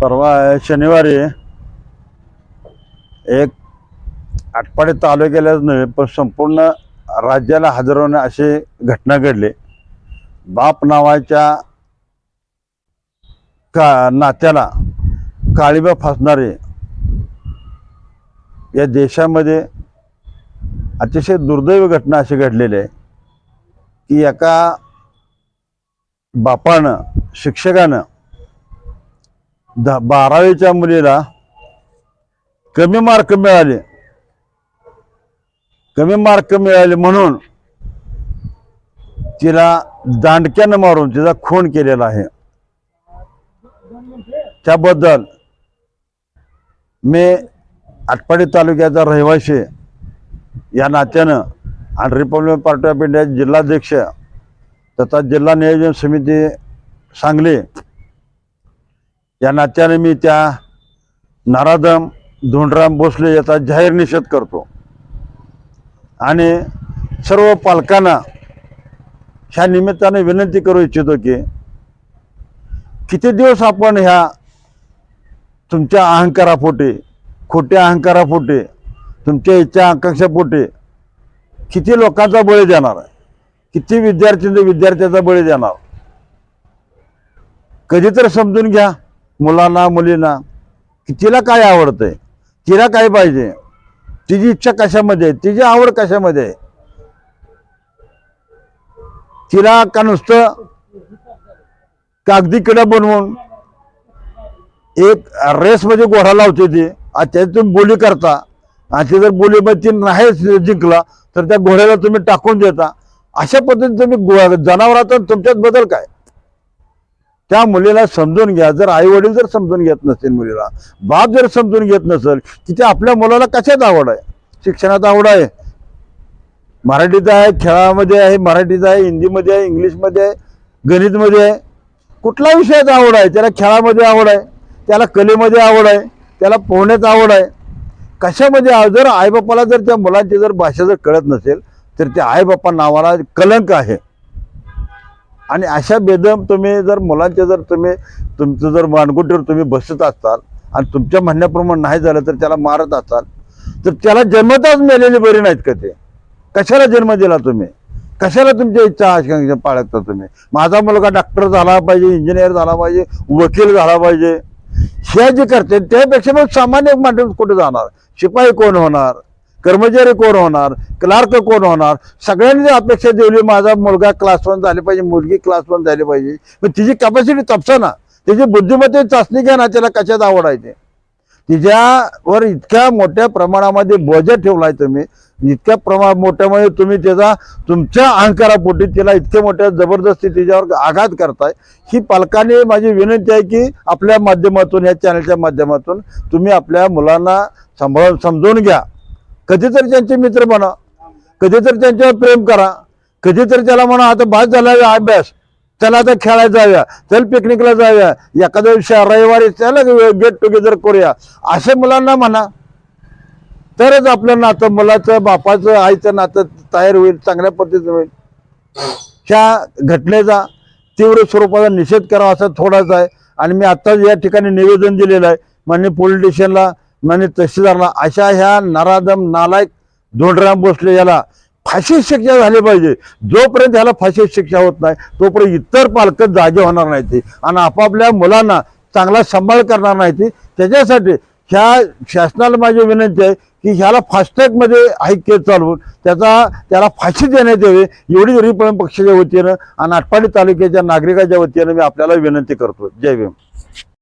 परवा शनिवारी एक आटपाडी तालुक्यालाच नव्हे पण संपूर्ण राज्याला हादरवणे अशी घटना घडली। बाप नावाच्या नात्याला काळीबा फासणारे या देशामध्ये अतिशय दुर्दैवी घटना अशी घडलेली आहे की एका बापानं शिक्षकानं 12वीच्या मुलीला कमी मार्क मिळाले म्हणून तिला दांडक्यानं मारून तिचा खून केलेला आहे। त्याबद्दल मी आटपाडी तालुक्याचा रहिवासी या नात्यानं आणि रिपब्लिकन पार्टी ऑफ इंडिया जिल्हाध्यक्ष तथा जिल्हा नियोजन समिती सांगली या नात्याने मी त्या नराधम धोंडराम भोसले याचा जाहीर निषेध करतो आणि सर्व पालकांना ह्या निमित्ताने विनंती करू इच्छितो की किती दिवस आपण ह्या तुमच्या अहंकारापोटी, खोट्या अहंकारापोटी, तुमच्या इच्छा आकांक्षापोटी किती लोकांचा बळी देणार आहे, किती विद्यार्थ्याचा बळी देणार। कधी तर समजून घ्या मुलांना मुलींना की तिला काय आवडतंय, तिला काय पाहिजे, तिची इच्छा कशामध्ये आहे, तिची आवड कशामध्ये आहे। तिला का नुसतं कागदी किडा बनवून एक रेसमध्ये घोडा लावते ती, त्यातून बोली करता आणि ते जर बोलीमध्ये नाही जिंकला तर त्या घोड्याला तुम्ही टाकून देता। अशा पद्धतीने तुम्ही जनावरात तुमच्यात बदल काय। त्या मुलीला समजून घ्या। जर आई वडील जर समजून घेत नसतील, मुलीला बाप जर समजून घेत नसेल की त्या आपल्या मुलाला कशात आवड आहे, शिक्षणात आवड आहे, मराठीत आहे, खेळामध्ये आहे, मराठीत आहे, हिंदीमध्ये आहे, इंग्लिशमध्ये आहे, गणितमध्ये आहे, कुठल्या विषयात आवड आहे, त्याला खेळामध्ये आवड आहे, त्याला कलेमध्ये आवड आहे, त्याला पोहण्यात आवड आहे, कशामध्ये जर आईबापाला जर त्या मुलांची जर भाषा जर कळत नसेल तर त्या आईबापा नावाला कलंक आहे। आणि अशा बेदम तुम्ही जर मुलांचे जर तुमचं जर मानगुटीवर तुम्ही बसत असाल आणि तुमच्या म्हणण्याप्रमाणे नाही झालं तर त्याला मारत असाल तर त्याला जन्मताच मेलेली बरी नाहीत का? ते कशाला जन्म दिला तुम्ही? कशाला तुमच्या इच्छा आकांक्षा पाळता तुम्ही? माझा मुलगा डॉक्टर झाला पाहिजे, इंजिनियर झाला पाहिजे, वकील झाला पाहिजे, हे जे करते त्यापेक्षा मग सामान्य माणूस कुठे जाणार? शिपाई कोण होणार, कर्मचारी कोण होणार, क्लार्क कोण होणार? सगळ्यांनी अपेक्षा ठेवली माझा मुलगा क्लास 1 झाले पाहिजे, मुलगी क्लास 1 झाली पाहिजे, पण तिची कॅपॅसिटी तपासा ना, तिची बुद्धिमत्ता चाचणी घ्या ना, त्याला कशात आवड आहे ते। तिच्यावर इतक्या मोठ्या प्रमाणामध्ये बोजा ठेवलाय तुम्ही, इतक्या मोठ्यामध्ये तुम्ही त्याचा तुमच्या अहंकारापोटी तिला इतक्या मोठ्या जबरदस्ती तिच्यावर आघात करताय। ही पालकांनी माझी विनंती आहे की आपल्या माध्यमातून, या चॅनलच्या माध्यमातून तुम्ही आपल्या मुलांना समजून घ्या। कधीतरी त्यांचे मित्र बना, कधीतरी त्यांच्यावर प्रेम करा, कधीतरी त्याला म्हणा आता बस झाला अभ्यास, चला आता खेळायला जाऊया, चल पिकनिकला जाऊया, एखाद्या रविवारी चला गेट टुगेदर करूया, असे मुलांना म्हणा, तरच आपलं नातं, मुलाचं बापाचं आईचं नातं तयार होईल, चांगल्या पद्धतीने होईल। ह्या घटनेचा तीव्र स्वरूपाचा निषेध करावा असा थोडासा आहे। आणि मी आत्ताच या ठिकाणी निवेदन दिलेलं आहे माननीय पोलीस स्टेशनला, माननीय तहसीलदारला, अशा ह्या नराधम नालायक धोंडराम भोसले याला फाशी शिक्षा झाली पाहिजे। जोपर्यंत ह्याला फाशी शिक्षा होत नाही तोपर्यंत इतर पालक जागे होणार नाहीत आणि आपापल्या मुलांना चांगला सांभाळ करणार नाहीत। त्याच्यासाठी ह्या शासनाला माझी विनंती आहे की ह्याला फास्टॅगमध्ये केस चालवून त्याला फाशी देण्यात यावी, एवढी रिपब्लिकन पक्षाच्या वतीनं आणि आटपाडी तालुक्याच्या नागरिकांच्या वतीनं मी आपल्याला विनंती करतो। जय भीम।